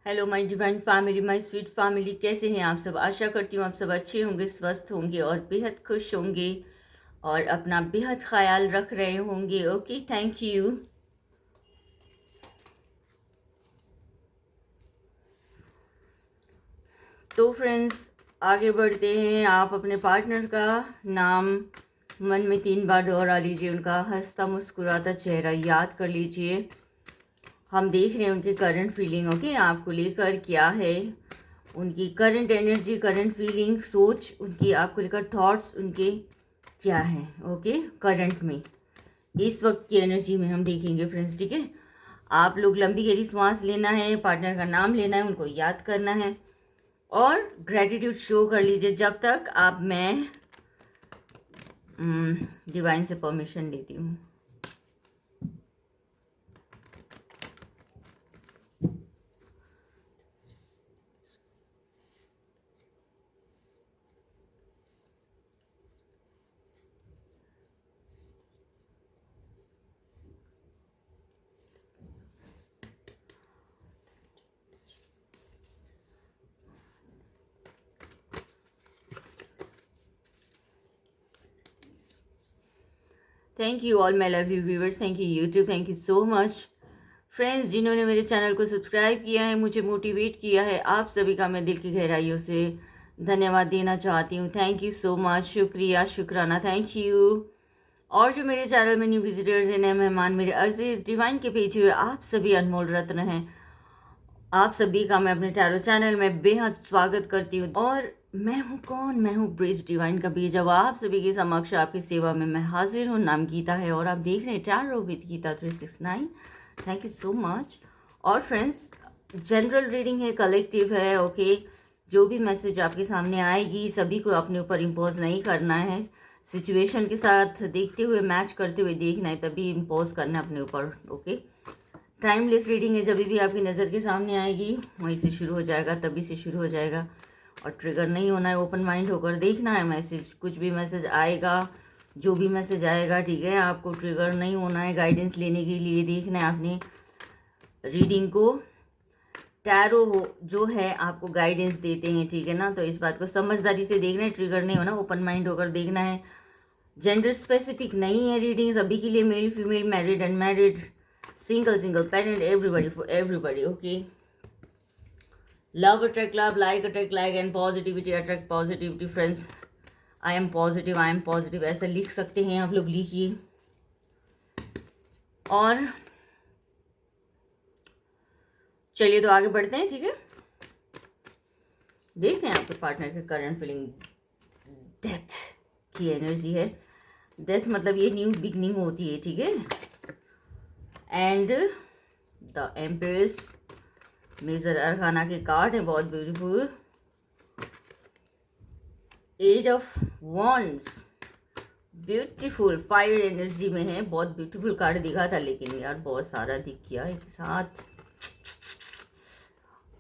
Hello my divine family, my sweet family, कैसे हैं आप सब। आशा करती हूँ आप सब अच्छे होंगे, स्वस्थ होंगे और बेहद खुश होंगे और अपना बेहद ख्याल रख रहे होंगे। Okay, thank you. तो फ्रेंड्स, आगे बढ़ते हैं। आप अपने पार्टनर का नाम मन में 3 बार दोहरा लीजिए, उनका हंसता मुस्कुराता चेहरा याद कर लीजिए। हम देख रहे हैं उनकी करंट फीलिंग, ओके, आपको लेकर क्या है उनकी करंट एनर्जी, करंट फीलिंग, सोच, उनकी आपको लेकर थॉट्स उनके क्या है। ओके, करंट में इस वक्त की एनर्जी में हम देखेंगे फ्रेंड्स, ठीक है। आप लोग लंबी गहरी सांस लेना है, पार्टनर का नाम लेना है, उनको याद करना है और ग्रेटिट्यूड शो कर लीजिए जब तक मैं डिवाइन से परमिशन लेती हूँ। Thank you all my lovely viewers, thank you YouTube, thank you so much friends जिन्होंने मेरे चैनल को सब्सक्राइब किया है, मुझे मोटिवेट किया है। आप सभी का मैं दिल की गहराइयों से धन्यवाद देना चाहती हूँ। थैंक यू सो मच, शुक्रिया, शुक्राना, थैंक यू। और जो मेरे चैनल में न्यू विजिटर्स हैं, नए मेहमान, मेरे अजीज डिवाइन के भेजे हुए आप सभी अनमोल रत्न हैं, आप सभी का मैं अपने टैरो चैनल में बेहद स्वागत करती हूँ। और मैं हूँ कौन? मैं हूँ ब्रिज डिवाइन का भेजा हुआ आप सभी के समक्ष आपकी सेवा में मैं हाजिर हूँ। नाम गीता है और आप देख रहे हैं tarot with Geeta 369। Thank you so much. और फ्रेंड्स, जनरल रीडिंग है, कलेक्टिव है, ओके। जो भी मैसेज आपके सामने आएगी सभी को अपने ऊपर इम्पोज नहीं करना है, सिचुएशन के साथ देखते हुए, मैच करते हुए देखना है, तभी इम्पोज करना है अपने ऊपर, ओके। टाइमलेस रीडिंग है, जब भी आपकी नज़र के सामने आएगी वहीं से शुरू हो जाएगा, तभी से शुरू हो जाएगा। और ट्रिगर नहीं होना है, ओपन माइंड होकर देखना है मैसेज। कुछ भी मैसेज आएगा, जो भी मैसेज आएगा, ठीक है, आपको ट्रिगर नहीं होना है। गाइडेंस लेने के लिए देखना है आपने रीडिंग को। टैरो हो जो है आपको गाइडेंस देते हैं, ठीक है ना, तो इस बात को समझदारी से देखना है, ट्रिगर नहीं होना, ओपन माइंड होकर देखना है। जेंडर स्पेसिफिक नहीं है रीडिंग, सभी के लिए, male female, married unmarried, single parent, everybody, for everybody, okay. Love attract love, like attract like, and positivity attract positivity friends. I am positive ऐसा लिख सकते हैं आप लोग, लिखिए। और चलिए तो आगे बढ़ते हैं, ठीक है। देखते हैं आपके पार्टनर के करंट फीलिंग। डेथ की एनर्जी है। डेथ मतलब ये न्यू बिगनिंग होती है, ठीक है। एंड द एम्प्रेस, मेजर अरखाना के कार्ड है, बहुत beautiful. 8 of wands, beautiful, fire energy में है, बहुत ब्यूटीफुल कार्ड दिखा था, लेकिन यार बहुत सारा दिख गया एक साथ।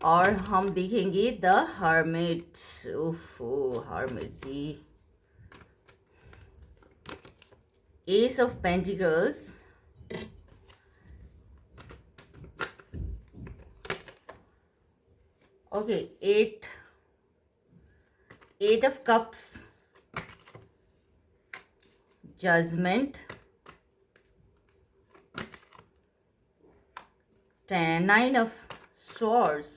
और हम देखेंगे द हर्मिट। ओफो, hermit ji, ace of pentacles, okay, eight of cups, judgement, 9 of swords,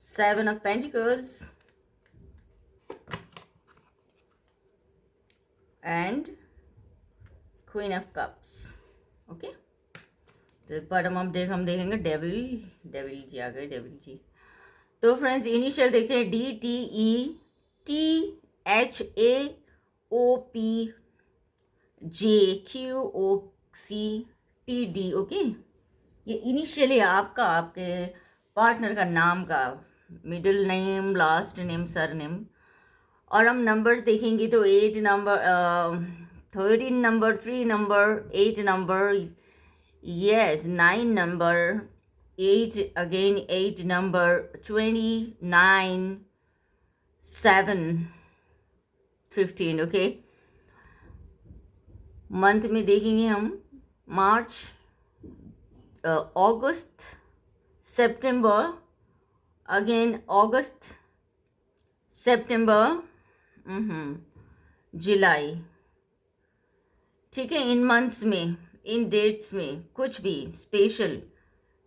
7 of pentacles, and queen of cups, okay. तो बॉटम ऑफ डेक हम देखेंगे डेविल जी आ गए, डेविल जी। तो फ्रेंड्स, इनिशियल देखते हैं, DTEHAOPJQOCTD, ओके। ये इनिशियल है आपका, आपके पार्टनर का नाम का, middle name, last name, sir name. और हम नंबर्स देखेंगे तो 8 number, 13 number, 3 number, 8 number, yes, 9 number, 8 again, 8 number, 29, 7, 15, okay. Month में देखेंगे हम मार्च, अगस्त, सितंबर, अगेन अगस्त, सितंबर, जुलाई, ठीक है। इन मंथ्स में, इन डेट्स में कुछ भी स्पेशल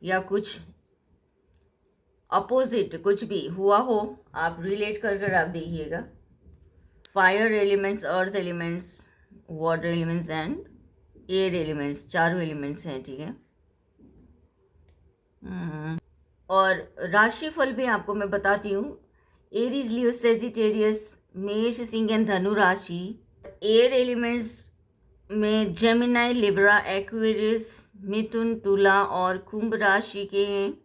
या कुछ अपोजिट कुछ भी हुआ हो, आप रिलेट कर कर आप देखिएगा। Fire elements, earth elements, water elements and air elements, चारों एलिमेंट्स हैं, ठीक है। और राशिफल भी आपको मैं बताती हूँ। एरीज, लियो, सेजिटेरियस, मेष, सिंह एंड धनु राशि। एयर एलिमेंट्स में जेमिनाई, लिब्रा, एक्वेरियस, मिथुन, तुला और कुंभ राशि के हैं।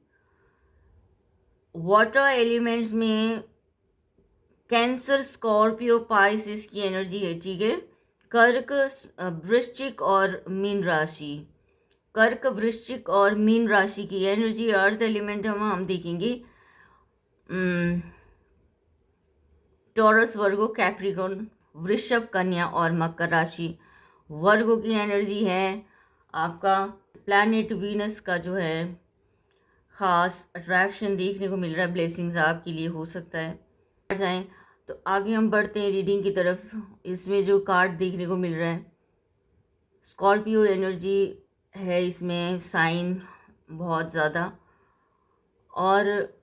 वाटर एलिमेंट्स में कैंसर, स्कॉर्पियो, पाइसिस की एनर्जी है, ठीक है। कर्क, वृश्चिक और मीन राशि, कर्क, वृश्चिक और मीन राशि की एनर्जी। अर्थ एलिमेंट हम देखेंगे टॉरस, वर्गो, कैप्रिकॉर्न, वृषभ, कन्या और मकर राशि। वर्गो की एनर्जी है आपका प्लैनेट वीनस का जो है ख़ास अट्रैक्शन देखने को मिल रहा है, ब्लेसिंग्स आपके लिए हो सकता है। जाएं तो आगे हम बढ़ते हैं रीडिंग की तरफ। इसमें जो कार्ड देखने को मिल रहा है, स्कॉर्पियो एनर्जी है इसमें, साइन बहुत ज़्यादा। और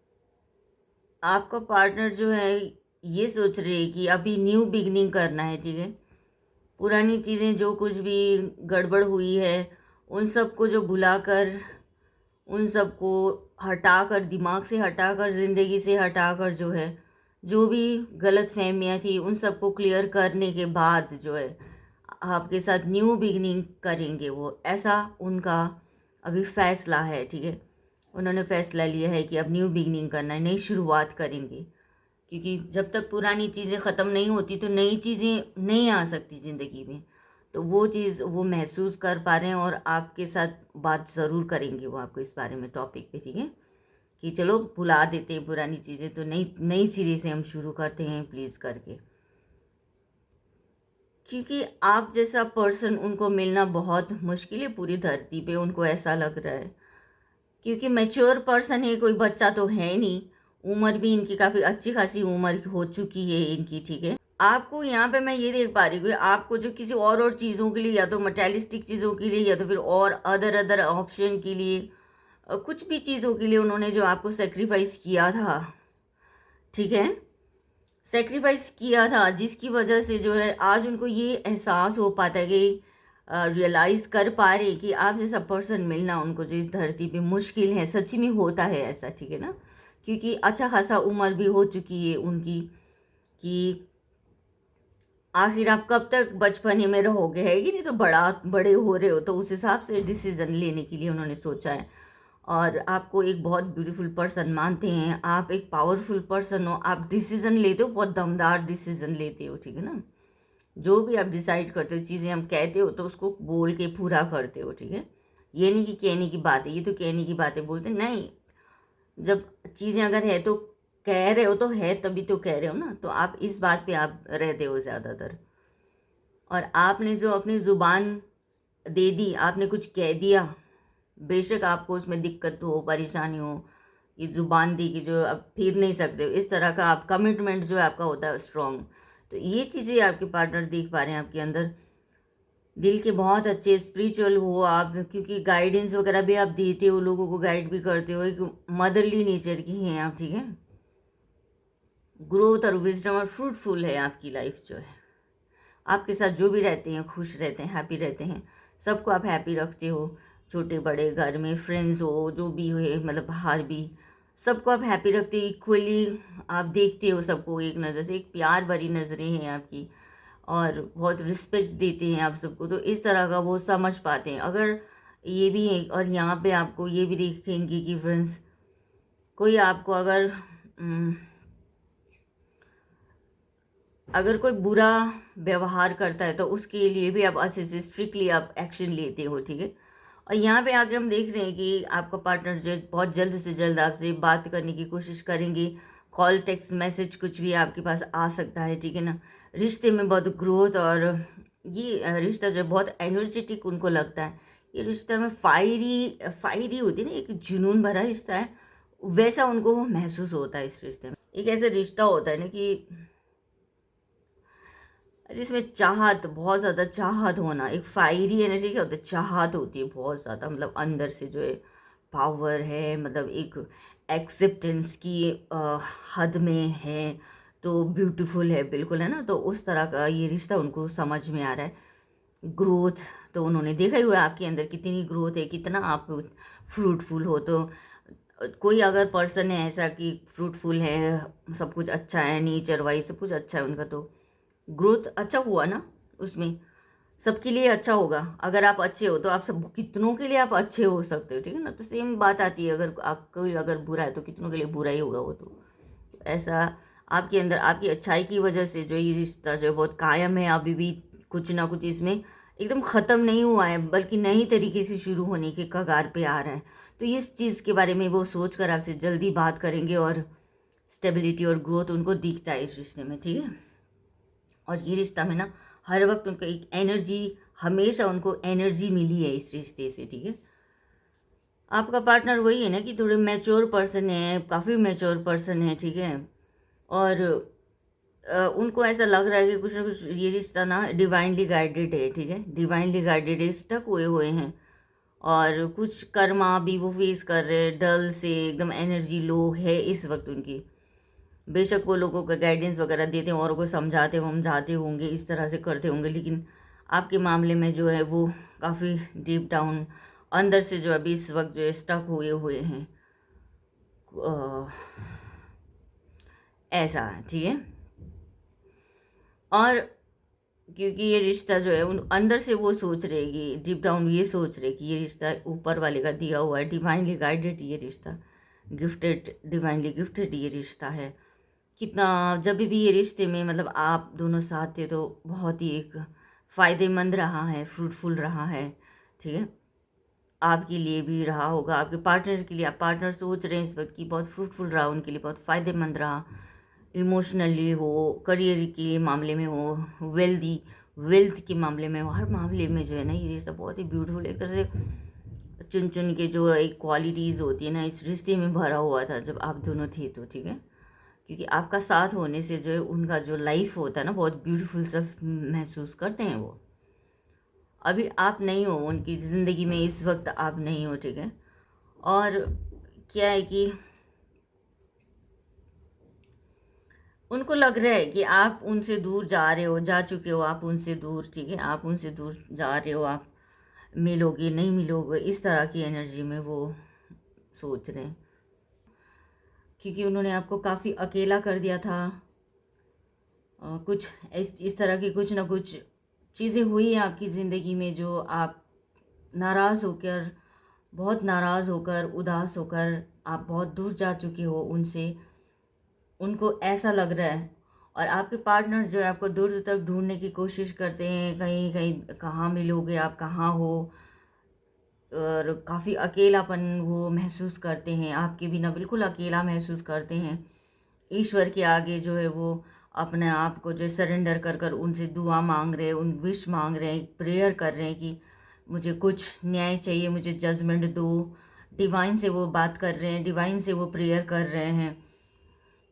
आपका पार्टनर जो है ये सोच रहे हैं कि अभी न्यू बिगनिंग करना है, ठीक है। पुरानी चीज़ें जो कुछ भी गड़बड़ हुई है उन सब को जो भुलाकर, उन सब को हटाकर, दिमाग से हटाकर, ज़िंदगी से हटाकर, जो है जो भी गलत फहमियाँ थी उन सबको क्लियर करने के बाद जो है आपके साथ न्यू बिगनिंग करेंगे वो, ऐसा उनका अभी फैसला है, ठीक है। उन्होंने फैसला लिया है कि अब न्यू बिगनिंग करना है, नई शुरुआत करेंगे। क्योंकि जब तक पुरानी चीज़ें ख़त्म नहीं होती तो नई चीज़ें नहीं आ सकती ज़िंदगी में। तो वो चीज़ वो महसूस कर पा रहे हैं और आपके साथ बात ज़रूर करेंगे वो आपको इस बारे में, टॉपिक पे, ठीक है। कि चलो भुला देते हैं पुरानी चीज़ें, तो नई सिरे से हम शुरू करते हैं प्लीज़ करके। क्योंकि आप जैसा पर्सन उनको मिलना बहुत मुश्किल है पूरी धरती पे, उनको ऐसा लग रहा है। क्योंकि मैच्योर पर्सन है, कोई बच्चा तो है नहीं, उम्र भी इनकी काफ़ी अच्छी खासी उम्र हो चुकी है इनकी, ठीक है। आपको यहाँ पे मैं ये देख पा रही हूँ, आपको जो किसी और चीज़ों के लिए, या तो मटेरियलिस्टिक चीज़ों के लिए, या तो फिर और अदर ऑप्शन के लिए, कुछ भी चीज़ों के लिए उन्होंने जो आपको सेक्रीफाइस किया था, ठीक है, सेक्रीफाइस किया था, जिसकी वजह से जो है आज उनको ये एहसास हो पाता है कि रियलाइज़ कर पा रहे कि आप जैसा पर्सन मिलना उनको जो इस धरती पे मुश्किल है, सच्ची में होता है ऐसा, ठीक है ना। क्योंकि अच्छा खासा उम्र भी हो चुकी है उनकी, कि आखिर आप कब तक बचपने में रहोगे, है कि नहीं। तो बड़े हो रहे हो, तो उस हिसाब से डिसीज़न लेने के लिए उन्होंने सोचा है। और आपको एक बहुत ब्यूटीफुल पर्सन मानते हैं, आप एक पावरफुल पर्सन हो, आप डिसीज़न लेते हो, बहुत दमदार डिसीज़न लेते हो, ठीक है ना। जो भी आप डिसाइड करते हो, चीज़ें हम कहते हो तो उसको बोल के पूरा करते हो, ठीक है। ये नहीं कि कहने की बात है, ये तो कहने की बातें बोलते नहीं। जब चीज़ें अगर है तो कह रहे हो, तो है तभी तो कह रहे हो ना। तो आप इस बात पे आप रहते हो ज़्यादातर। और आपने जो अपनी ज़ुबान दे दी, आपने कुछ कह दिया, बेशक आपको उसमें दिक्कत हो, परेशानी हो, कि ज़ुबान दी कि जो अब फिर नहीं सकते हो, इस तरह का आप कमिटमेंट जो आपका होता है स्ट्रॉन्ग। तो ये चीज़ें आपके पार्टनर देख पा रहे हैं आपके अंदर। दिल के बहुत अच्छे स्पिरिचुअल हो आप, क्योंकि गाइडेंस वगैरह भी आप देते हो, लोगों को गाइड भी करते हो, एक मदरली नेचर की हैं आप, ठीक है। ग्रोथ और विजडम और फ्रूटफुल है आपकी लाइफ जो है। आपके साथ जो भी रहते हैं खुश रहते हैं, हैप्पी रहते हैं, सबको आप हैप्पी रखते हो, छोटे बड़े, घर में फ्रेंड्स हो, जो भी है, मतलब बाहर भी, सबको आप हैप्पी रखते हो, इक्वली आप देखते हो सबको एक नज़र से, एक प्यार भरी नज़रें हैं आपकी, और बहुत रिस्पेक्ट देते हैं आप सबको। तो इस तरह का वो समझ पाते हैं। अगर ये भी है, और यहाँ पे आपको ये भी देखेंगे कि फ्रेंड्स, कोई आपको अगर कोई बुरा व्यवहार करता है तो उसके लिए भी आप अच्छे से स्ट्रिक्टली आप एक्शन लेते हो, ठीक है। और यहाँ पे आके हम देख रहे हैं कि आपका पार्टनर जो है बहुत जल्द से जल्द आपसे बात करने की कोशिश करेंगे। कॉल, टेक्स्ट मैसेज कुछ भी आपके पास आ सकता है, ठीक है ना। रिश्ते में बहुत ग्रोथ, और ये रिश्ता जो बहुत एनर्जेटिक उनको लगता है ये रिश्ता में फायरी फायरी होती है ना, एक जुनून भरा रिश्ता है, वैसा उनको महसूस होता है इस रिश्ते में। एक ऐसा रिश्ता होता है ना कि जिसमें चाहत, बहुत ज़्यादा चाहत होना, एक फायरी एनर्जी क्या होता है, चाहत होती है बहुत ज़्यादा, मतलब अंदर से जो है पावर है, मतलब एक एक्सेप्टेंस की हद में है, तो ब्यूटीफुल है बिल्कुल, है ना। तो उस तरह का ये रिश्ता उनको समझ में आ रहा है। ग्रोथ तो उन्होंने देखा ही हुआ है आपके अंदर कितनी ग्रोथ है, कितना आप फ्रूटफुल हो। तो कोई अगर पर्सन है ऐसा कि फ्रूटफुल है, सब कुछ अच्छा है, नेचर वाइज सब कुछ अच्छा है उनका, तो ग्रोथ अच्छा हुआ ना उसमें, सबके लिए अच्छा होगा। अगर आप अच्छे हो तो आप सब कितनों के लिए आप अच्छे हो सकते हो, ठीक है ना। तो सेम बात आती है, अगर आप कोई अगर बुरा है तो कितनों के लिए बुरा ही होगा वो। तो ऐसा आपके अंदर आपकी अच्छाई की वजह से जो ये रिश्ता जो है बहुत कायम है अभी भी, कुछ ना कुछ इसमें एकदम ख़त्म नहीं हुआ है, बल्कि नई तरीके से शुरू होने के कगार पे आ रहा है। तो इस चीज़ के बारे में वो सोच कर आपसे जल्दी बात करेंगे, और स्टेबिलिटी और ग्रोथ उनको दिखता है इस रिश्ते में, ठीक है। और ये रिश्ता में ना हर वक्त उनको एक एनर्जी, हमेशा उनको एनर्जी मिली है इस रिश्ते से, ठीक है। आपका पार्टनर वही है ना कि थोड़े मैच्योर पर्सन है, काफ़ी मैच्योर पर्सन है, ठीक है। और उनको ऐसा लग रहा है कि कुछ ना कुछ ये रिश्ता ना डिवाइनली गाइडेड है, ठीक है, डिवाइनली गाइडेड है, स्टक हुए हैं। और कुछ कर्मा भी वो फेस कर रहे हैं, डल से एकदम एनर्जी लो है इस वक्त उनकी। बेशक वो लोगों का गाइडेंस वगैरह देते हैं, औरों को समझाते होंगे, इस तरह से करते होंगे, लेकिन आपके मामले में जो है वो काफ़ी डीप डाउन अंदर से जो अभी इस वक्त जो है स्टक हुए हैं, ऐसा है, ठीक है। और क्योंकि ये रिश्ता जो है उन अंदर से वो सोच रहे कि डीप डाउन ये सोच रहे कि ये रिश्ता ऊपर वाले का दिया हुआ है, डिवाइनली गाइडेड ये रिश्ता, गिफ्टेड, डिवाइनली गिफ्टेड ये रिश्ता है। कितना जब भी ये रिश्ते में मतलब आप दोनों साथ थे तो बहुत ही एक फ़ायदेमंद रहा है, फ्रूटफुल रहा है, ठीक है। आपके लिए भी रहा होगा, आपके पार्टनर के लिए, आप पार्टनर सोच रहे हैं इस वक्त कि बहुत फ्रूटफुल रहा, उनके लिए बहुत फ़ायदेमंद रहा, इमोशनली हो, करियर के मामले में हो, वेल्थ के मामले में हो, हर मामले में जो है ना ये रिश्ता बहुत ही ब्यूटीफुल, एक तरह से चुन चुन के जो एक क्वालिटीज़ होती है ना इस रिश्ते में भरा हुआ था जब आप दोनों थे, तो ठीक है। क्योंकि आपका साथ होने से जो है उनका जो लाइफ होता है ना बहुत ब्यूटीफुल सा महसूस करते हैं वो। अभी आप नहीं हो उनकी ज़िंदगी में, इस वक्त आप नहीं हो, ठीक है। और क्या है कि उनको लग रहा है कि आप उनसे दूर जा रहे हो, जा चुके हो आप उनसे दूर, ठीक है, आप उनसे दूर जा रहे हो, आप मिलोगे नहीं मिलोगे, इस तरह की एनर्जी में वो सोच रहे हैं। क्योंकि उन्होंने आपको काफ़ी अकेला कर दिया था, कुछ इस तरह की कुछ ना कुछ चीज़ें हुई हैं आपकी ज़िंदगी में जो आप नाराज़ होकर, बहुत नाराज़ होकर, उदास होकर आप बहुत दूर जा चुके हो उनसे, उनको ऐसा लग रहा है। और आपके पार्टनर जो है आपको दूर दूर तक ढूंढने की कोशिश करते हैं, कहीं कहीं कहाँ मिलोगे आप, कहाँ हो, और काफ़ी अकेलापन वो महसूस करते हैं, आपके बिना बिल्कुल अकेला महसूस करते हैं। ईश्वर के आगे जो है वो अपने आप को जो सरेंडर कर कर उनसे दुआ मांग रहे हैं, उन विश मांग रहे हैं, प्रेयर कर रहे हैं कि मुझे कुछ न्याय चाहिए, मुझे जजमेंट दो। डिवाइन से वो बात कर रहे हैं, डिवाइन से वो प्रेयर कर रहे हैं।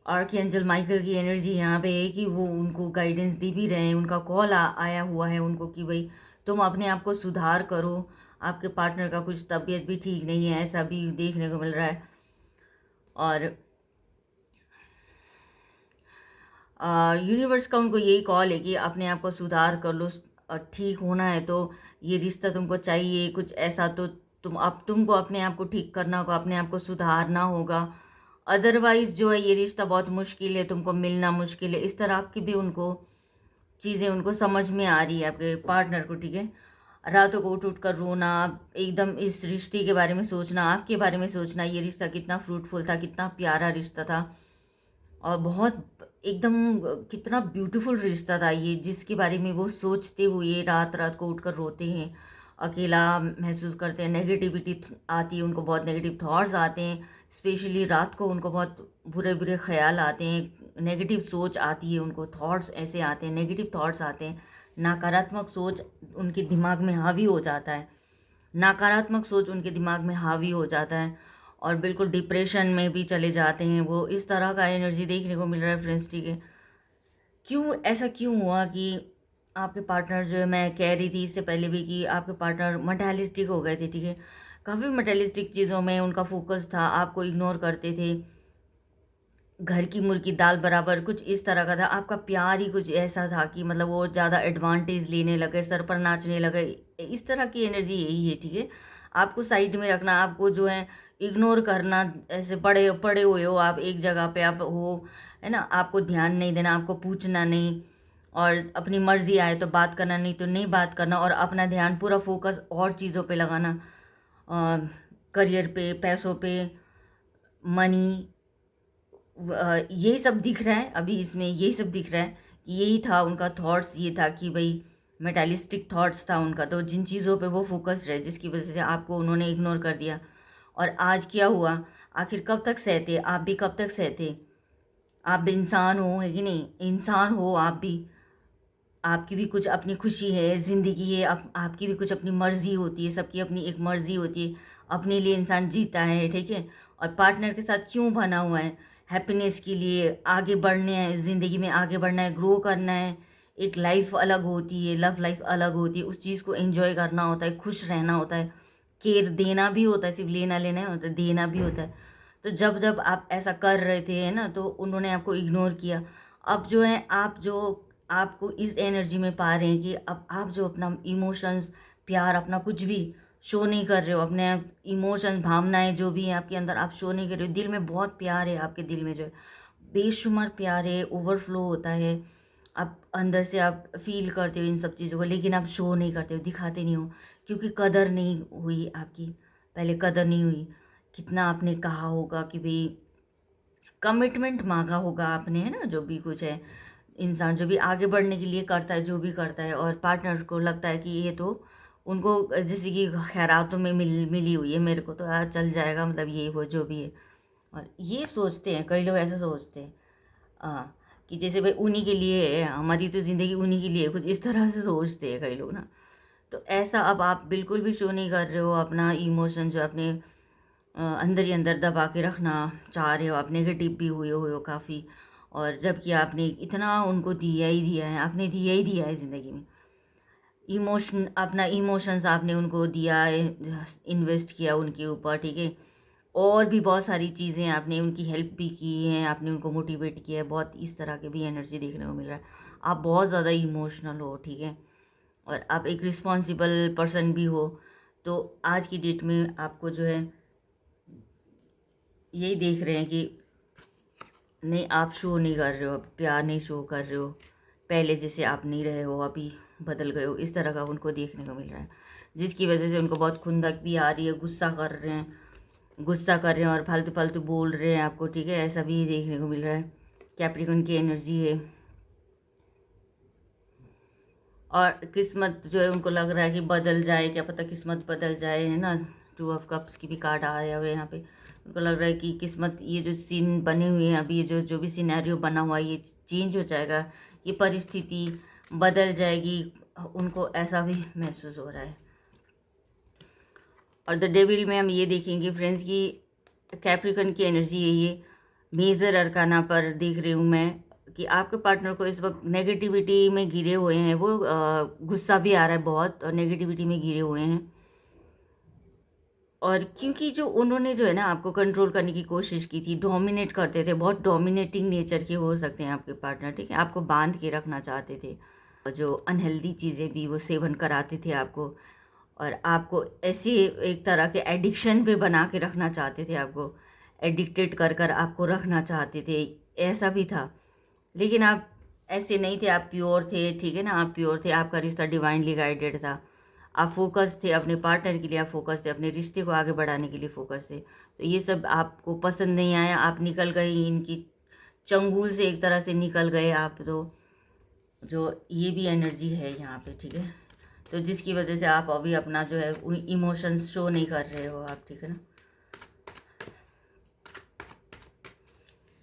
आर्कएंजल माइकल की एनर्जी यहाँ पे है कि वो उनको गाइडेंस दे भी रहे हैं, उनका कॉल आया हुआ है उनको कि भाई तुम अपने आप को सुधार करो। आपके पार्टनर का कुछ तबीयत भी ठीक नहीं है, ऐसा भी देखने को मिल रहा है। और यूनिवर्स का उनको यही कॉल है कि अपने आप को सुधार कर लो, ठीक होना है तो ये रिश्ता तुमको चाहिए, कुछ ऐसा तो तुमको अपने आप को ठीक करना होगा, अपने आप को सुधारना होगा। अदरवाइज़ जो है ये रिश्ता बहुत मुश्किल है, तुमको मिलना मुश्किल है, इस तरह की भी उनको चीज़ें उनको समझ में आ रही है आपके पार्टनर को, ठीक है। रातों को उठ उठ कर रोना, एकदम इस रिश्ते के बारे में सोचना, आपके बारे में सोचना, ये रिश्ता कितना फ्रूटफुल था, कितना प्यारा रिश्ता था, और बहुत एकदम कितना ब्यूटीफुल रिश्ता था ये, जिसके बारे में वो सोचते हुए रात रात को उठकर रोते हैं, अकेला महसूस करते हैं, नेगेटिविटी आती है उनको, बहुत नेगेटिव थॉट्स आते हैं, स्पेशली रात को उनको बहुत बुरे बुरे ख्याल आते हैं, नेगेटिव सोच आती है उनको, थॉट्स ऐसे आते हैं, नेगेटिव थॉट्स आते हैं, नकारात्मक सोच उनके दिमाग में हावी हो जाता है। नकारात्मक सोच उनके दिमाग में हावी हो जाता है और बिल्कुल डिप्रेशन में भी चले जाते हैं वो। इस तरह का एनर्जी देखने को मिल रहा है फ्रेंड्स, ठीक है। क्यों ऐसा क्यों हुआ कि आपके पार्टनर जो है, मैं कह रही थी इससे पहले भी कि आपके पार्टनर मटेरियलिस्टिक हो गए थे, ठीक है। काफ़ी मटेरियलिस्टिक चीज़ों में उनका फोकस था, आपको इग्नोर करते थे। घर की मुर्गी दाल बराबर कुछ इस तरह का था। आपका प्यार ही कुछ ऐसा था कि मतलब वो ज़्यादा एडवांटेज लेने लगे, सर पर नाचने लगे। इस तरह की एनर्जी यही है, ठीक है। आपको साइड में रखना, आपको जो है इग्नोर करना, ऐसे पड़े पड़े हुए हो आप एक जगह पे आप हो, है ना। आपको ध्यान नहीं देना, आपको पूछना नहीं, और अपनी मर्जी आए तो बात करना, नहीं तो नहीं बात करना, और अपना ध्यान पूरा फोकस और चीज़ों पे लगाना, करियर पे, पैसों पे, मनी, यही सब दिख रहा है अभी इसमें। यही सब दिख रहा है कि यही था उनका थॉट्स, ये था कि भाई मेटालिस्टिक थॉट्स था उनका। तो जिन चीज़ों पे वो फोकस रहे, जिसकी वजह से आपको उन्होंने इग्नोर कर दिया। और आज क्या हुआ, आखिर कब तक सहते, आप भी कब तक सहते। आप भी इंसान हो, है कि नहीं, इंसान हो आप भी। आपकी भी कुछ अपनी खुशी है, ज़िंदगी है, आपकी भी कुछ अपनी मर्ज़ी होती है, सबकी अपनी एक मर्ज़ी होती है, अपने लिए इंसान जीता है, ठीक है। और पार्टनर के साथ क्यों बना हुआ है, हैप्पीनेस के लिए, आगे बढ़ने हैं, ज़िंदगी में आगे बढ़ना है, ग्रो करना है। एक लाइफ अलग होती है, लव लाइफ अलग होती है, उस चीज़ को एंजॉय करना होता है, खुश रहना होता है, केयर देना भी होता है, सिर्फ लेना लेना नहीं होता, देना भी होता है। तो जब जब आप ऐसा कर रहे थे, है ना, तो उन्होंने आपको इग्नोर किया। अब जो है आप जो आपको इस एनर्जी में पा रहे हैं कि अब आप जो अपना इमोशंस, प्यार, अपना कुछ भी शो नहीं कर रहे हो, अपने इमोशंस, भावनाएं जो भी हैं आपके अंदर, आप शो नहीं कर रहे हो। दिल में बहुत प्यार है, आपके दिल में जो है बेशुमार प्यार है, ओवरफ्लो होता है। आप अंदर से आप फील करते हो इन सब चीज़ों को, लेकिन आप शो नहीं करते हो, दिखाते नहीं हो, क्योंकि कदर नहीं हुई आपकी, पहले कदर नहीं हुई। कितना आपने कहा होगा कि भाई, कमिटमेंट मांगा होगा आपने, है ना, जो भी कुछ है। इंसान जो भी आगे बढ़ने के लिए करता है, जो भी करता है, और पार्टनर को लगता है कि ये तो उनको जैसे कि खैरातों में मिली हुई है, मेरे को तो यार चल जाएगा, मतलब ये वो जो भी है। और ये सोचते हैं कई लोग, ऐसा सोचते हैं हाँ, कि जैसे भाई उन्हीं के लिए है, हमारी तो ज़िंदगी उन्हीं के लिए है, कुछ इस तरह से सोचते हैं कई लोग ना। तो ऐसा अब आप बिल्कुल भी शो नहीं कर रहे हो अपना इमोशन, जो अपने अंदर ही अंदर दबा के रखना चाह रहे हो। आप नेगेटिव भी हुए हो काफ़ी, और जबकि आपने इतना उनको दिया ही दिया है, आपने दिया ही दिया है ज़िंदगी में। इमोशन, अपना इमोशंस आपने उनको दिया है, इन्वेस्ट किया उनके ऊपर, ठीक है। और भी बहुत सारी चीज़ें आपने, उनकी हेल्प भी की है, आपने उनको मोटिवेट किया है बहुत। इस तरह के भी एनर्जी देखने को मिल रहा है। आप बहुत ज़्यादा इमोशनल हो, ठीक है, और आप एक रिस्पॉन्सिबल पर्सन भी हो। तो आज की डेट में आपको जो है यही देख रहे हैं कि नहीं, आप शो नहीं कर रहे हो, प्यार नहीं शो कर रहे हो, पहले जैसे आप नहीं रहे हो, अभी बदल गए हो, इस तरह का उनको देखने को मिल रहा है। जिसकी वजह से उनको बहुत खुंदक भी आ रही है, गुस्सा कर रहे हैं, गुस्सा कर रहे हैं और फालतू फालतू बोल रहे हैं आपको, ठीक है। ऐसा भी देखने को मिल रहा है। कैप्रिकॉर्न की एनर्जी है, और किस्मत जो है उनको लग रहा है कि बदल जाए, क्या पता किस्मत बदल जाए, है ना। 2 ऑफ कप्स की भी कार्ड आया हुआ है यहाँ पे। उनको लग रहा है कि किस्मत, ये जो सीन बने हुए हैं अभी, ये जो जो भी सिनेरियो बना हुआ है, ये चेंज हो जाएगा, ये परिस्थिति बदल जाएगी, उनको ऐसा भी महसूस हो रहा है। और द डेविल में हम ये देखेंगे फ्रेंड्स कि कैप्रिकॉर्न की एनर्जी है ये। मेजर अरकाना पर देख रही हूँ मैं कि आपके पार्टनर को इस वक्त नेगेटिविटी में घिरे हुए हैं वो, गुस्सा भी आ रहा है बहुत, और नेगेटिविटी में घिरे हुए हैं। और क्योंकि जो उन्होंने जो है ना आपको कंट्रोल करने की कोशिश की थी, डोमिनेट करते थे, बहुत डोमिनेटिंग नेचर के हो सकते हैं आपके पार्टनर, ठीक है। आपको बांध के रखना चाहते थे, और जो अनहेल्दी चीज़ें भी वो सेवन कराते थे आपको, और आपको ऐसी एक तरह के एडिक्शन पे बना के रखना चाहते थे, आपको एडिक्टेड कर कर आपको रखना चाहते थे, ऐसा भी था। लेकिन आप ऐसे नहीं थे, आप प्योर थे, ठीक है ना, आप प्योर थे, आपका रिश्ता डिवाइनली गाइडेड था। आप फोकस थे अपने पार्टनर के लिए, आप फोकस थे अपने रिश्ते को आगे बढ़ाने के लिए, फोकस थे। तो ये सब आपको पसंद नहीं आया, आप निकल गए इनकी चंगुल से, एक तरह से निकल गए आप। तो जो ये भी एनर्जी है यहाँ पे, ठीक है। तो जिसकी वजह से आप अभी अपना जो है इमोशंस शो नहीं कर रहे हो आप, ठीक है ना।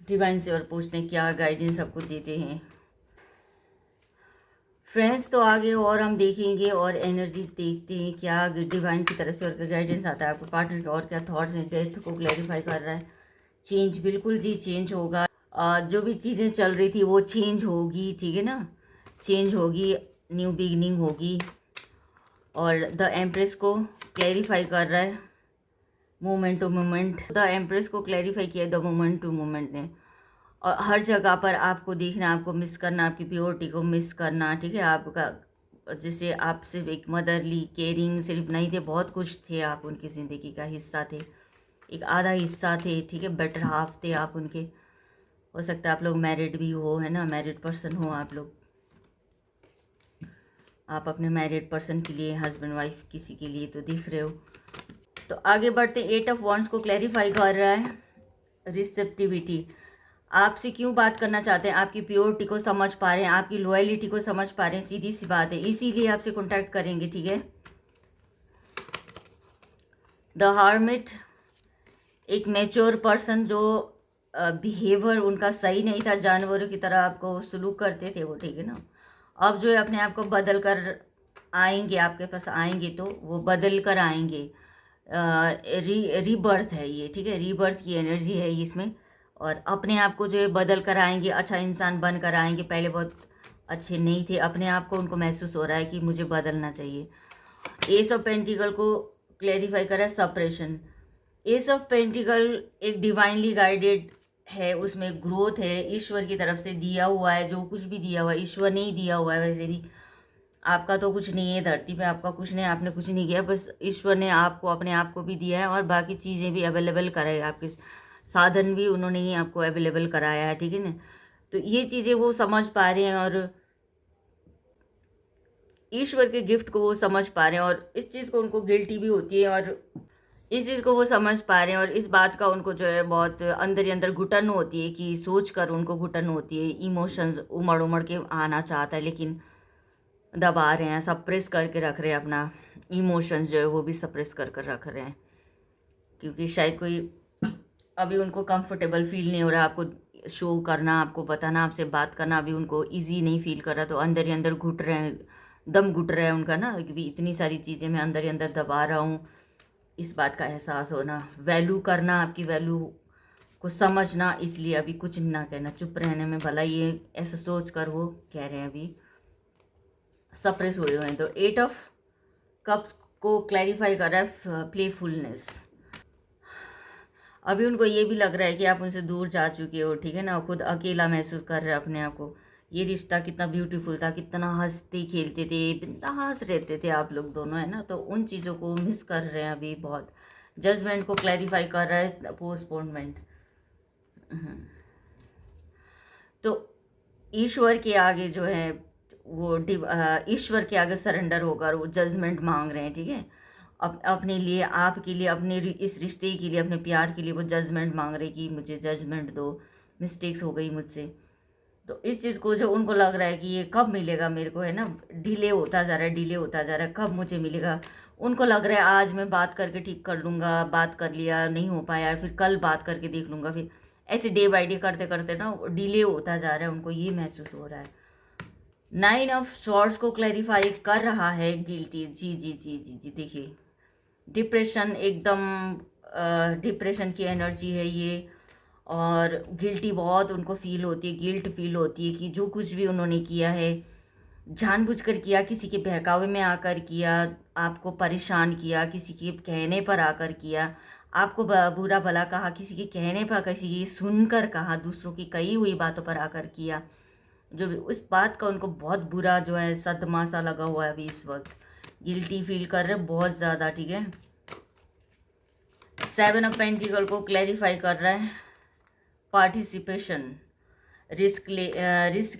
डिवाइन से और पूछते हैं क्या गाइडेंस आपको देते हैं। फ्रेंड्स तो आगे और हम देखेंगे और एनर्जी देखते हैं क्या डिवाइन की तरफ से और क्या गाइडेंस आता है आपको पार्टनर के और क्या थॉट्स हैं। डेथ को क्लैरिफाई कर रहा है। चेंज, बिल्कुल जी चेंज होगा। जो भी चीज़ें चल रही थी वो चेंज होगी, ठीक है ना, चेंज होगी, न्यू बिगनिंग होगी। और द एम्प्रेस को क्लैरिफाई कर रहा है moment to moment. The empress को क्लैरिफाई किया द मोमेंट टू मोमेंट ने। और हर जगह पर आपको देखना, आपको मिस करना, आपकी प्योरिटी को मिस करना, ठीक है। आपका जैसे आप सिर्फ एक मदरली केयरिंग सिर्फ नहीं थे, बहुत कुछ थे, आप उनकी ज़िंदगी का हिस्सा थे, एक आधा हिस्सा थे, ठीक है, बेटर हाफ थे आप उनके। हो सकता है आप लोग मैरिड भी हो, है ना, मैरिड पर्सन हो आप लोग। आप अपने मैरिड पर्सन के लिए, हस्बैंड वाइफ किसी के लिए तो दिख रहे हो। तो आगे बढ़ते, 8 ऑफ वॉन्ड्स को क्लैरिफाई कर रहा है रिसेप्टिविटी। आपसे क्यों बात करना चाहते हैं, आपकी प्योरिटी को समझ पा रहे हैं, आपकी लॉयलिटी को समझ पा रहे हैं, सीधी सी बात है, इसीलिए आपसे कॉन्टैक्ट करेंगे, ठीक है। द हार्मिट, एक मैच्योर पर्सन जो बिहेवियर उनका सही नहीं था, जानवरों की तरह आपको सलूक करते थे वो, ठीक है ना, अब जो है अपने आप को बदल कर आएंगे, आपके पास आएंगे तो वो बदल कर आएंगे। रीबर्थ है ये, ठीक है, रीबर्थ की एनर्जी है इसमें। और अपने आप को जो है बदल कर आएंगे, अच्छा इंसान बन कर आएंगे। पहले बहुत अच्छे नहीं थे, अपने आप को उनको महसूस हो रहा है कि मुझे बदलना चाहिए। एस ऑफ पेंटिकल को क्लेरिफाई करा सप्रेशन। एस ऑफ पेंटिकल एक डिवाइनली गाइडेड है, उसमें ग्रोथ है, ईश्वर की तरफ से दिया हुआ है, जो कुछ भी दिया हुआ है ईश्वर ने ही दिया हुआ है। वैसे भी आपका तो कुछ नहीं है, धरती पे आपका कुछ नहीं, आपने कुछ नहीं किया, बस ईश्वर ने आपको अपने आप को भी दिया है और बाकी चीज़ें भी अवेलेबल कराई, आपके साधन भी उन्होंने ही आपको अवेलेबल कराया है, ठीक है ना। तो ये चीज़ें वो समझ पा रहे हैं और ईश्वर के गिफ्ट को वो समझ पा रहे हैं और इस चीज़ को उनको गिल्टी भी होती है और इस चीज़ को वो समझ पा रहे हैं और इस बात का उनको जो है बहुत अंदर ही अंदर घुटन होती है कि सोच कर उनको घुटन होती है। इमोशंस उमड़ उमड़ के आना चाहता है लेकिन दबा रहे हैं, सप्रेस करके रख रहे हैं अपना इमोशंस जो है वो भी सप्रेस कर कर रख रहे हैं, क्योंकि शायद कोई अभी उनको कंफर्टेबल फील नहीं हो रहा आपको शो करना, आपको बताना, आपसे बात करना अभी उनको इजी नहीं फील कर रहा, तो अंदर ही अंदर घुट रहे हैं, दम घुट रहा है उनका ना, क्योंकि इतनी सारी चीज़ें मैं अंदर ही अंदर दबा रहा हूँ। इस बात का एहसास होना, वैल्यू करना, आपकी वैल्यू को समझना, इसलिए अभी कुछ ना कहना, चुप रहने में भला, ये ऐसा सोच कर वो कह रहे हैं, अभी सप्रेस हुए हुए हैं। तो 8 ऑफ कप्स को क्लैरिफाई कर रहा है प्लेफुलनेस। अभी उनको ये भी लग रहा है कि आप उनसे दूर जा चुके हो, ठीक है ना, खुद अकेला महसूस कर रहे हैं अपने आप को। ये रिश्ता कितना ब्यूटीफुल था, कितना हंसते खेलते थे, बिंदास रहते थे आप लोग दोनों, है ना, तो उन चीज़ों को मिस कर रहे हैं अभी बहुत। जजमेंट को क्लैरिफाई कर रहा है पोस्टपोनमेंट। तो ईश्वर के आगे जो है वो ईश्वर के आगे सरेंडर होकर वो जजमेंट मांग रहे हैं, ठीक है, अपने लिए, आपके लिए, अपने इस रिश्ते के लिए, अपने प्यार के लिए वो जजमेंट मांग रहे कि मुझे जजमेंट दो, मिस्टेक्स हो गई मुझसे। तो इस चीज़ को जो उनको लग रहा है कि ये कब मिलेगा मेरे को, है ना, डिले होता जा रहा है, डिले होता जा रहा है, कब मुझे मिलेगा। उनको लग रहा है आज मैं बात करके ठीक कर लूँगा, बात कर लिया नहीं हो पाया, फिर कल बात करके देख लूँगा, फिर ऐसे डे बाई डे करते करते ना डिले होता जा रहा है, उनको ये महसूस हो रहा है। 9 ऑफ स्वॉर्ड्स को क्लैरिफाई कर रहा है गिल्टी। जी जी जी जी जी, देखिए डिप्रेशन, एकदम डिप्रेशन की एनर्जी है ये, और गिल्टी बहुत उनको फील होती है, गिल्ट फील होती है कि जो कुछ भी उन्होंने किया है जानबूझकर किया, किसी के बहकावे में आकर किया, आपको परेशान किया, किसी के कहने पर आकर किया, आपको बुरा भला कहा, किसी के कहने पर, किसी की सुनकर कहा, दूसरों की कही हुई बातों पर आकर किया, जो भी उस बात का उनको बहुत बुरा जो है सदमा सा लगा हुआ है अभी इस वक्त, गिल्टी फील कर रहे बहुत ज़्यादा, ठीक है। 7 ऑफ पेंटिकल को क्लैरिफाई कर रहा है पार्टिसिपेशन, रिस्क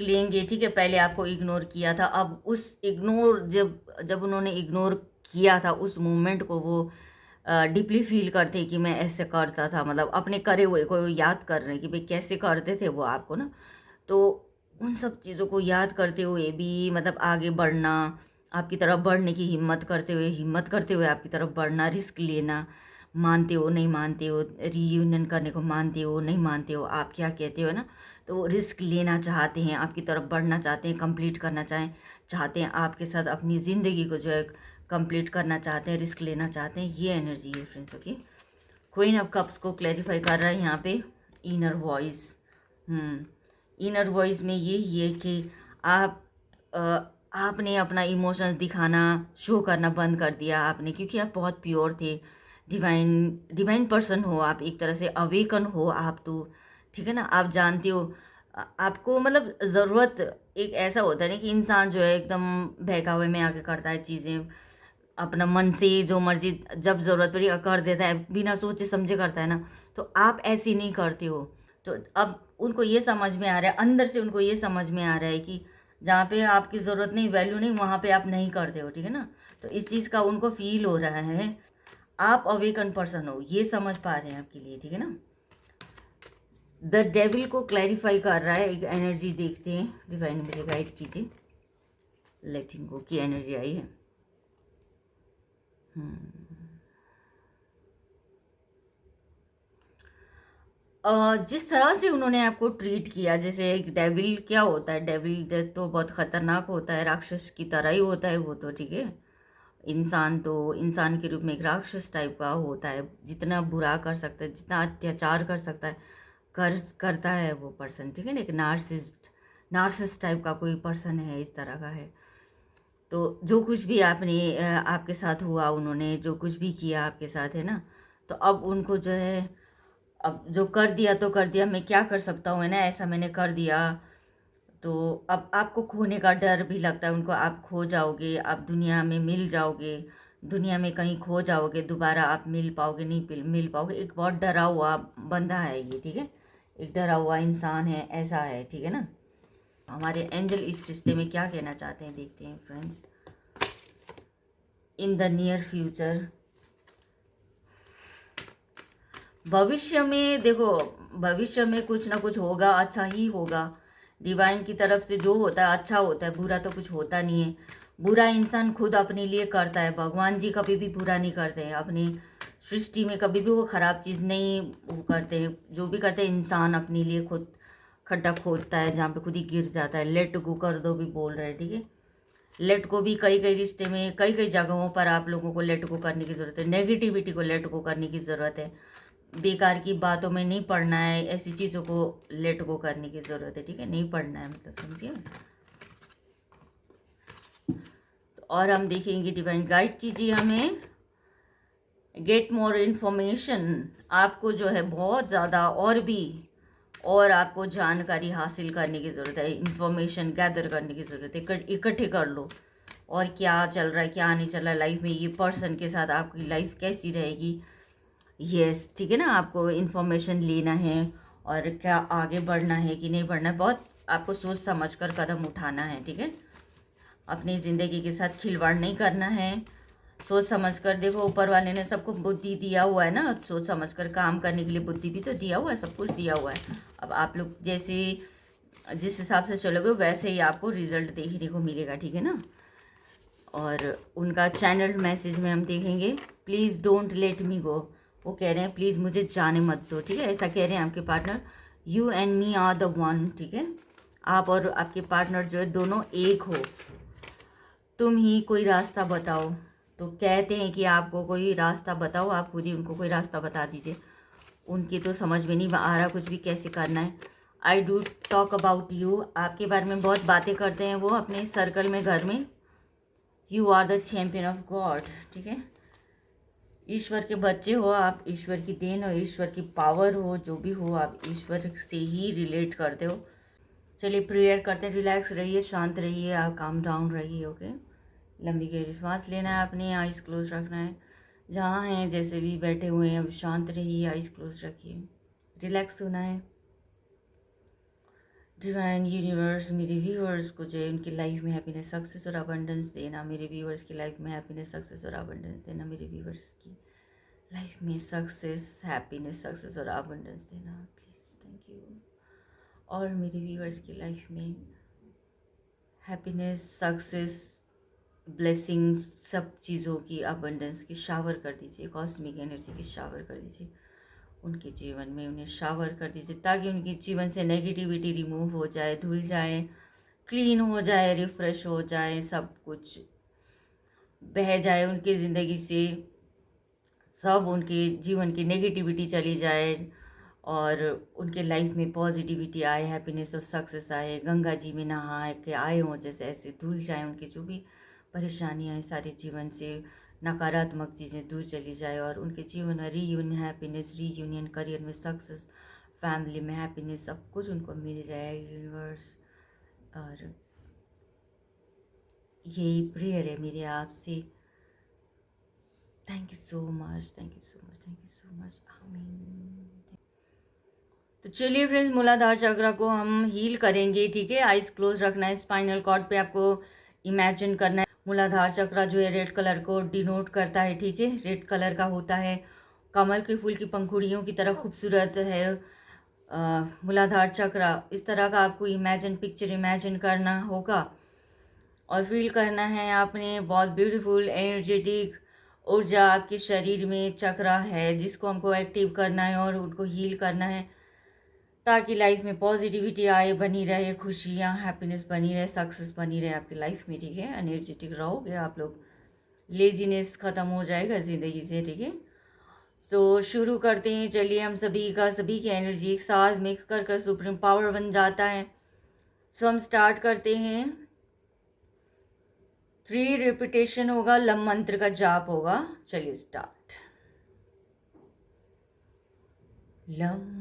लेंगे, ठीक है। पहले आपको इग्नोर किया था, अब उस इग्नोर जब उन्होंने इग्नोर किया था उस मोमेंट को वो डीपली फील करते कि मैं ऐसे करता था, मतलब अपने करे हुए को याद कर रहे हैं कि भाई कैसे करते थे वो आपको ना, तो उन सब चीज़ों को याद करते हुए भी मतलब आगे बढ़ना, आपकी तरफ बढ़ने की हिम्मत करते हुए आपकी तरफ बढ़ना, रिस्क लेना, मानते हो नहीं मानते हो, रीयूनियन करने को मानते हो नहीं मानते हो, आप क्या कहते हो ना। तो वो रिस्क लेना चाहते हैं, आपकी तरफ बढ़ना चाहते हैं, कंप्लीट करना चाहते हैं आपके साथ अपनी ज़िंदगी को जो है कंप्लीट करना चाहते हैं, रिस्क लेना चाहते हैं। ये एनर्जी है friends. Okay, queen of cups को क्लैरिफाई कर रहा है यहाँ पे इनर वॉइस। इनर वॉइस में यही है कि आप आपने अपना इमोशंस दिखाना, शो करना बंद कर दिया आपने, क्योंकि आप बहुत प्योर थे, डिवाइन डिवाइन पर्सन हो आप, एक तरह से अवेकन हो आप तो, ठीक है ना। आप जानते हो आपको मतलब ज़रूरत एक ऐसा होता है ना कि इंसान जो है एकदम बहकावे में आके करता है चीज़ें, अपना मन से जो मर्जी जब ज़रूरत पड़ी कर देता है, बिना सोचे समझे करता है ना। तो आप ऐसे नहीं करते हो। तो अब उनको ये समझ में आ रहा है, अंदर से उनको ये समझ में आ रहा है कि जहाँ पे आपकी ज़रूरत नहीं, वैल्यू नहीं, वहाँ पे आप नहीं करते हो, ठीक है ना। तो इस चीज़ का उनको फील हो रहा है, आप अवेकन पर्सन हो, ये समझ पा रहे हैं आपके लिए, ठीक है ना। द डेविल को क्लैरिफाई कर रहा है, एक एनर्जी देखते हैं, डिवाइन मुझे गाइड कीजिए। लेटिंग गो की एनर्जी आई है। जिस तरह से उन्होंने आपको ट्रीट किया, जैसे एक डेविल क्या होता है, डेविल तो बहुत ख़तरनाक होता है, राक्षस की तरह ही होता है वो तो, ठीक है। इंसान तो इंसान के रूप में एक राक्षस टाइप का होता है, जितना बुरा कर सकता है, जितना अत्याचार कर सकता है करता है वो पर्सन, ठीक है ना। एक नार्सिस्ट टाइप का कोई पर्सन है, इस तरह का है। तो जो कुछ भी आपके साथ हुआ, उन्होंने जो कुछ भी किया आपके साथ, है ना। तो अब उनको जो है, अब जो कर दिया तो कर दिया, मैं क्या कर सकता हूँ, है ना, ऐसा मैंने कर दिया। तो अब आपको खोने का डर भी लगता है उनको, आप खो जाओगे, आप दुनिया में मिल जाओगे, दुनिया में कहीं खो जाओगे, दोबारा आप मिल पाओगे नहीं मिल पाओगे। एक बहुत डरा हुआ बंदा है ये, ठीक है, एक डरा हुआ इंसान है, ऐसा है, ठीक है ना। हमारे एंजल इस रिश्ते में क्या कहना चाहते हैं, देखते हैं friends. In the near future, भविष्य में देखो, भविष्य में कुछ ना कुछ होगा, अच्छा ही होगा। डिवाइन की तरफ से जो होता है अच्छा होता है, बुरा तो कुछ होता नहीं है। बुरा इंसान खुद अपने लिए करता है, भगवान जी कभी भी बुरा नहीं करते हैं, अपनी सृष्टि में कभी भी वो खराब चीज़ नहीं वो करते हैं। जो भी करते हैं इंसान अपने लिए खुद खड्डा खोदता है, जहाँ पे खुद ही गिर जाता है। लेट गो कर दो भी बोल रहे हैं, ठीक है। लेट को भी कई कई रिश्ते में, कई कई जगहों पर आप लोगों को लेट को करने की ज़रूरत है, नेगेटिविटी को लेट को करने की ज़रूरत है, बेकार की बातों में नहीं पढ़ना है, ऐसी चीज़ों को लेट गो करने की ज़रूरत है, ठीक है, नहीं पढ़ना है, मतलब समझिए। तो और हम देखेंगे, डिवाइन गाइड कीजिए हमें। गेट मोर इन्फॉर्मेशन, आपको जो है बहुत ज़्यादा और आपको जानकारी हासिल करने की ज़रूरत है, इन्फॉर्मेशन गैदर करने की ज़रूरत है, इकट्ठे कर लो। और क्या चल रहा है, क्या नहीं चल रहा है लाइफ में, ये पर्सन के साथ आपकी लाइफ कैसी रहेगी, यस, ठीक है ना। आपको इन्फॉर्मेशन लेना है, और क्या आगे बढ़ना है कि नहीं बढ़ना है, बहुत आपको सोच समझ कर कदम उठाना है, ठीक है। अपनी ज़िंदगी के साथ खिलवाड़ नहीं करना है, सोच समझ कर। देखो, ऊपर वाले ने सबको बुद्धि दिया हुआ है ना, सोच समझ कर काम करने के लिए बुद्धि भी तो दिया हुआ है, सब कुछ दिया हुआ है। अब आप लोग जैसे जिस हिसाब से चलोगे वैसे ही आपको रिजल्ट देखने को मिलेगा, ठीक है ना। और उनका चैनल मैसेज में हम देखेंगे, प्लीज़ डोंट लेट मी गो। वो कह रहे हैं प्लीज़ मुझे जाने मत दो, ठीक है, ऐसा कह रहे हैं आपके partner. You and me are the one, ठीक है, आप और आपके पार्टनर जो है दोनों एक हो। तुम ही कोई रास्ता बताओ। तो कहते हैं कि आपको कोई रास्ता बताओ, आप खुद ही उनको कोई रास्ता बता दीजिए। उनकी तो समझ में नहीं आ रहा कुछ भी कैसे करना है। I do talk about you, आपके बारे में बहुत बातें करते हैं वो अपने सर्कल में, घर में। You are the champion of God, ठीक है, ईश्वर के बच्चे हो आप, ईश्वर की देन हो, ईश्वर की पावर हो, जो भी हो आप ईश्वर से ही रिलेट करते हो। चलिए प्रेयर करते हैं, रिलैक्स रहिए, शांत रहिए, आप काम डाउन रहिए, ओके। लंबी गहरी सांस लेना है, अपने आइज़ क्लोज रखना है, जहाँ हैं जैसे भी बैठे हुए हैं शांत रहिए, आइज़ क्लोज रखिए, रिलैक्स होना है। डिवाइन यूनिवर्स मेरे व्यूअर्स को जो है उनकी लाइफ में हैप्पीनेस, सक्सेस और अबंडेंस देना, मेरे व्यूअर्स की लाइफ में हैप्पीनेस, सक्सेस और अबंडेंस देना, मेरे व्यूअर्स की लाइफ में सक्सेस, हैप्पीनेस, सक्सेस और अबंडेंस देना, प्लीज़, थैंक यू। और मेरे व्यूअर्स की लाइफ में हैप्पीनेस, सक्सेस ब्लेसिंग्स, सब चीज़ों की अबंडेंस की शावर कर दीजिए, कॉस्मिक एनर्जी की शावर कर दीजिए उनके जीवन में, उन्हें शावर कर दीजिए ताकि उनके जीवन से नेगेटिविटी रिमूव हो जाए, धुल जाए, क्लीन हो जाए, रिफ़्रेश हो जाए, सब कुछ बह जाए उनकी ज़िंदगी से, सब उनके जीवन की नेगेटिविटी चली जाए और उनके लाइफ में पॉजिटिविटी आए, हैप्पीनेस और सक्सेस आए, गंगा जी में नहा के आए हों जैसे, ऐसे धुल जाए उनकी जो भी परेशानियाँ हैं सारे जीवन से, नकारात्मक चीज़ें दूर चली जाए और उनके जीवन में रीयूनियन हैप्पीनेस, रीयूनियन करियर में सक्सेस, फैमिली में हैप्पीनेस, सब कुछ उनको मिल जाए यूनिवर्स। और यही प्रेयर है मेरे आपसे। Thank you so much, thank you so much, thank you so much, आमीन। तो चलिए फ्रेंड्स, मूलाधार चक्र को हम हील करेंगे, ठीक है। आइज क्लोज रखना है, स्पाइनल कॉर्ड पे आपको इमेजिन करना है। मूलाधार चक्र जो है रेड कलर को डिनोट करता है, ठीक है, रेड कलर का होता है, कमल के फूल की पंखुड़ियों की तरह खूबसूरत है मूलाधार चक्र। इस तरह का आपको पिक्चर इमेजिन करना होगा और फील करना है आपने। बहुत ब्यूटीफुल एनर्जेटिक ऊर्जा आपके शरीर में चक्र है जिसको हमको एक्टिव करना है और उनको हील करना है ताकि लाइफ में पॉजिटिविटी आए, बनी रहे, खुशियाँ, हैप्पीनेस बनी रहे, सक्सेस बनी रहे आपकी लाइफ में, ठीक है। एनर्जेटिक रहोगे आप लोग, लेजीनेस ख़त्म हो जाएगा ज़िंदगी से, ठीक है। तो शुरू करते हैं, चलिए। हम सभी की एनर्जी एक साथ मिक्स कर सुप्रीम पावर बन जाता है। सो हम स्टार्ट करते हैं। 3 रिपीटेशन होगा, लम मंत्र का जाप होगा। चलिए start. Lump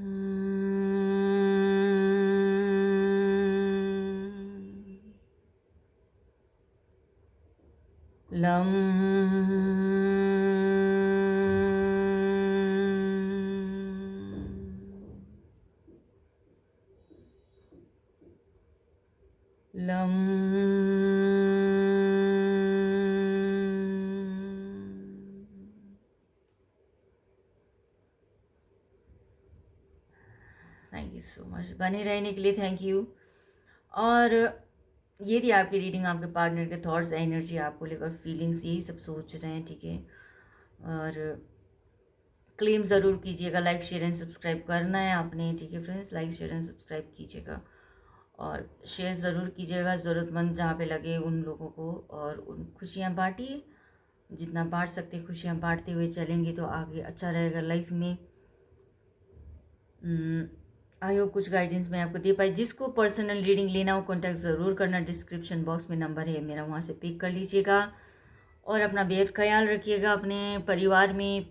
lump lump thank you so much, बने रहने के लिए थैंक यू। और ये थी आपकी रीडिंग, आपके पार्टनर के थॉट्स, एनर्जी आपको लेकर, फीलिंग्स, यही सब सोच रहे हैं, ठीक है। और क्लेम ज़रूर कीजिएगा, लाइक शेयर एंड सब्सक्राइब करना है आपने, ठीक है friends. Like share and subscribe कीजिएगा और शेयर ज़रूर कीजिएगा ज़रूरतमंद जहाँ पे लगे उन लोगों को, और उन खुशियाँ बांटिए, जितना बांट सकते खुशियाँ बांटते हुए चलेंगे तो आगे अच्छा रहेगा लाइफ में। आई होप कुछ गाइडेंस मैं आपको दे पाई। जिसको पर्सनल रीडिंग लेना हो कॉन्टैक्ट ज़रूर करना, डिस्क्रिप्शन बॉक्स में नंबर है मेरा, वहाँ से पिक कर लीजिएगा। और अपना बेहद ख्याल रखिएगा, अपने परिवार में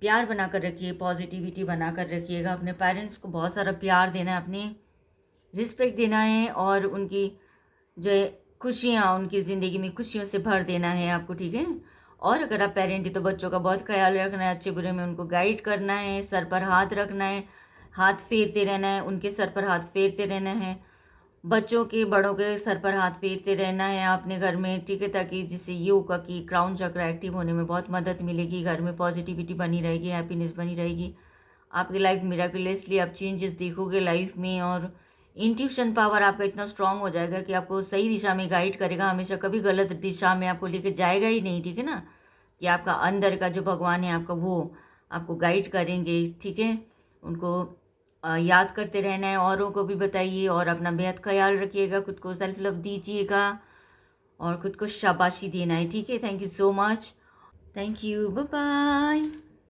प्यार बना कर रखिए, पॉजिटिविटी बना कर रखिएगा। अपने पेरेंट्स को बहुत सारा प्यार देना है, अपने रिस्पेक्ट देना है और उनकी जो खुशियाँ, उनकी ज़िंदगी में खुशियों से भर देना है आपको, ठीक है। और अगर आप पेरेंट हैं तो बच्चों का बहुत ख्याल रखना है, अच्छे बुरे में उनको गाइड करना है, सर पर हाथ रखना है, हाथ फेरते रहना है, उनके सर पर हाथ फेरते रहना है, बच्चों के बड़ों के सर पर हाथ फेरते रहना है आपने घर में, ठीक है, ताकि जिससे ये होगा कि क्राउन चक्र एक्टिव होने में बहुत मदद मिलेगी, घर में पॉजिटिविटी बनी रहेगी, हैप्पीनेस बनी रहेगी, आपकी लाइफ मिराकुलसली आप चेंजेस देखोगे लाइफ में। और इंट्यूशन पावर आपका इतना स्ट्रांग हो जाएगा कि आपको सही दिशा में गाइड करेगा, हमेशा कभी गलत दिशा में आपको लेके जाएगा ही नहीं, ठीक है ना। कि आपका अंदर का जो भगवान है आपका, वो आपको गाइड करेंगे, ठीक है। उनको याद करते रहना है, औरों को भी बताइए और अपना बेहद ख्याल रखिएगा, खुद को सेल्फ लव दीजिएगा और खुद को शाबाशी देना है, ठीक है। Thank you so much, thank you, bye bye.